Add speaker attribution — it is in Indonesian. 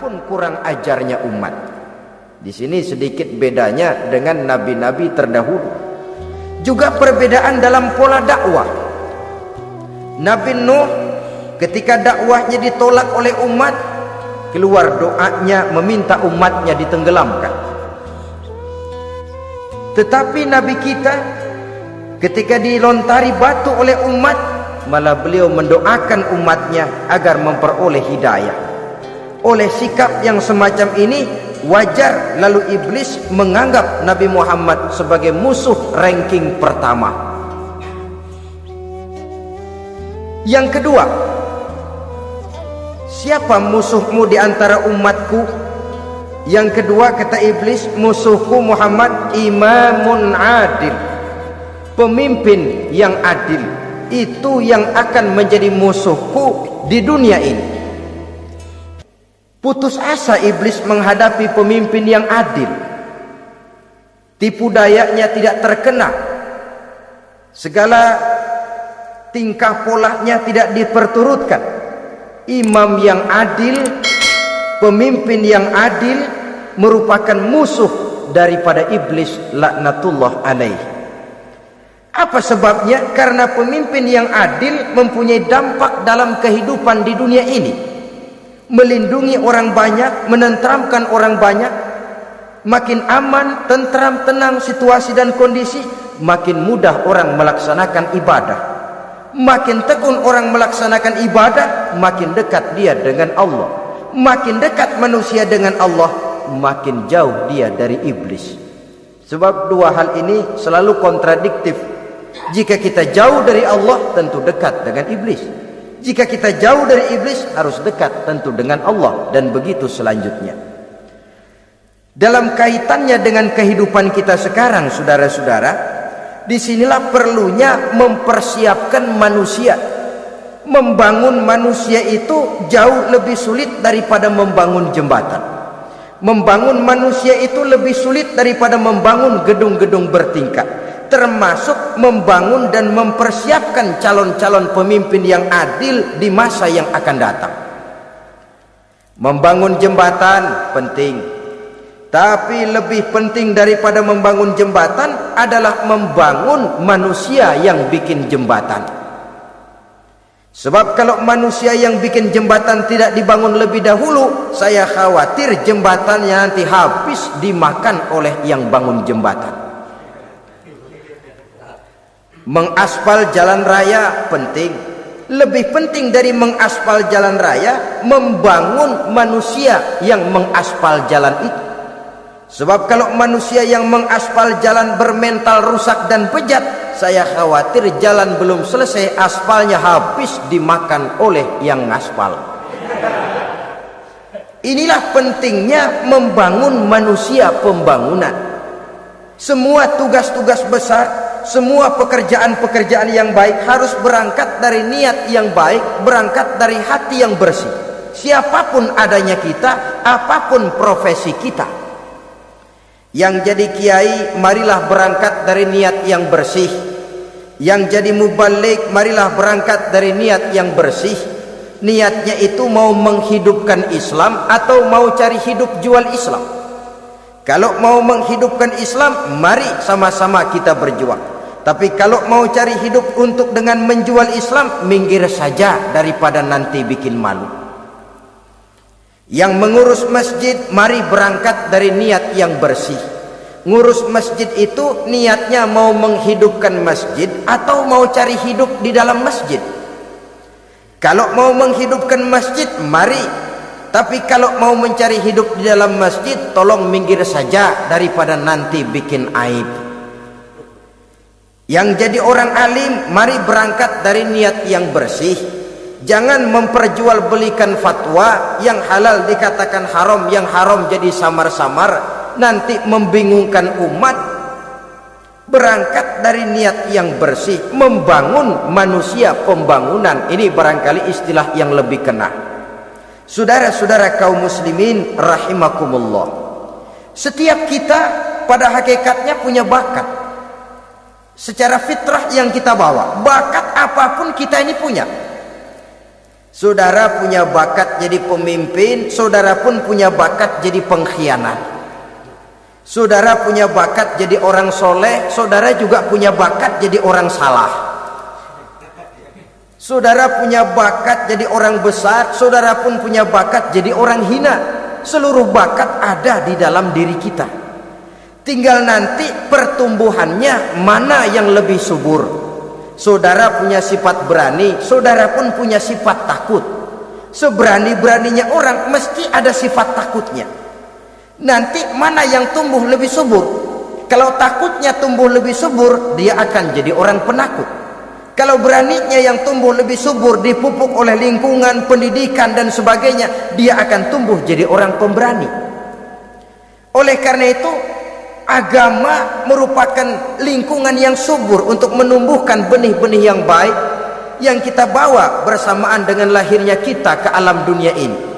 Speaker 1: pun kurang ajarnya umat. Di sini sedikit bedanya dengan nabi-nabi terdahulu. Juga perbedaan dalam pola dakwah. Nabi Nuh ketika dakwahnya ditolak oleh umat, keluar doanya meminta umatnya ditenggelamkan. Tetapi Nabi kita ketika dilontari batu oleh umat, malah beliau mendoakan umatnya agar memperoleh hidayah. Oleh sikap yang semacam ini, wajar lalu iblis menganggap Nabi Muhammad sebagai musuh ranking pertama. Yang kedua, siapa musuhmu di antara umatku? Yang kedua kata iblis, musuhku Muhammad imamun adil, pemimpin yang adil. Itu yang akan menjadi musuhku di dunia ini. Putus asa iblis menghadapi pemimpin yang adil. Tipu dayanya tidak terkena. Segala tingkah polanya tidak diperturutkan. Imam yang adil, pemimpin yang adil merupakan musuh daripada iblis laknatullah alaih. Apa sebabnya? Karena pemimpin yang adil mempunyai dampak dalam kehidupan di dunia ini. Melindungi orang banyak, menenteramkan orang banyak. Makin aman, tentram, tenang situasi dan kondisi, makin mudah orang melaksanakan ibadah. Makin tekun orang melaksanakan ibadah, makin dekat dia dengan Allah. Makin dekat manusia dengan Allah, makin jauh dia dari iblis. Sebab dua hal ini selalu kontradiktif. Jika kita jauh dari Allah, tentu dekat dengan iblis. Jika kita jauh dari iblis, harus dekat tentu dengan Allah, dan begitu selanjutnya. Dalam kaitannya dengan kehidupan kita sekarang, saudara-saudara, disinilah perlunya mempersiapkan manusia. Membangun manusia itu jauh lebih sulit daripada membangun jembatan. Membangun manusia itu lebih sulit daripada membangun gedung-gedung bertingkat. Termasuk membangun dan mempersiapkan calon-calon pemimpin yang adil di masa yang akan datang. Membangun jembatan penting, tapi lebih penting daripada membangun jembatan adalah membangun manusia yang bikin jembatan. Sebab kalau manusia yang bikin jembatan tidak dibangun lebih dahulu, saya khawatir jembatannya nanti habis dimakan oleh yang bangun jembatan. Mengaspal jalan raya penting. Lebih penting dari mengaspal jalan raya, membangun manusia yang mengaspal jalan itu. Sebab kalau manusia yang mengaspal jalan bermental rusak dan bejat, saya khawatir jalan belum selesai, aspalnya habis dimakan oleh yang ngaspal. Inilah pentingnya membangun manusia pembangunan. Semua tugas-tugas besar, semua pekerjaan-pekerjaan yang baik harus berangkat dari niat yang baik, berangkat dari hati yang bersih. Siapapun adanya kita, apapun profesi kita. Yang jadi kiai, marilah berangkat dari niat yang bersih. Yang jadi mubalik, marilah berangkat dari niat yang bersih. Niatnya itu mau menghidupkan Islam atau mau cari hidup jual Islam. Kalau mau menghidupkan Islam, mari sama-sama kita berjuang. Tapi kalau mau cari hidup untuk dengan menjual Islam, minggir saja daripada nanti bikin malu. Yang mengurus masjid, mari berangkat dari niat yang bersih. Ngurus masjid itu niatnya mau menghidupkan masjid atau mau cari hidup di dalam masjid. Kalau mau menghidupkan masjid, mari. Tapi kalau mau mencari hidup di dalam masjid, tolong minggir saja daripada nanti bikin aib. Yang jadi orang alim, mari berangkat dari niat yang bersih. Jangan memperjualbelikan fatwa, yang halal dikatakan haram, yang haram jadi samar-samar, nanti membingungkan umat. Berangkat dari niat yang bersih, membangun manusia pembangunan. Ini barangkali istilah yang lebih kena. Saudara-saudara kaum muslimin rahimakumullah, setiap kita pada hakikatnya punya bakat. Secara fitrah yang kita bawa, bakat apapun kita ini punya. Saudara punya bakat jadi pemimpin, saudara pun punya bakat jadi pengkhianat. Saudara punya bakat jadi orang soleh, saudara juga punya bakat jadi orang salah. Saudara punya bakat jadi orang besar, saudara pun punya bakat jadi orang hina. Seluruh bakat ada di dalam diri kita. Tinggal nanti pertumbuhannya mana yang lebih subur. Saudara punya sifat berani, saudara pun punya sifat takut. Seberani-beraninya orang mesti ada sifat takutnya. Nanti mana yang tumbuh lebih subur? Kalau takutnya tumbuh lebih subur, dia akan jadi orang penakut. Kalau beraninya yang tumbuh lebih subur, dipupuk oleh lingkungan, pendidikan dan sebagainya, dia akan tumbuh jadi orang pemberani. Oleh karena itu, agama merupakan lingkungan yang subur untuk menumbuhkan benih-benih yang baik yang kita bawa bersamaan dengan lahirnya kita ke alam dunia ini.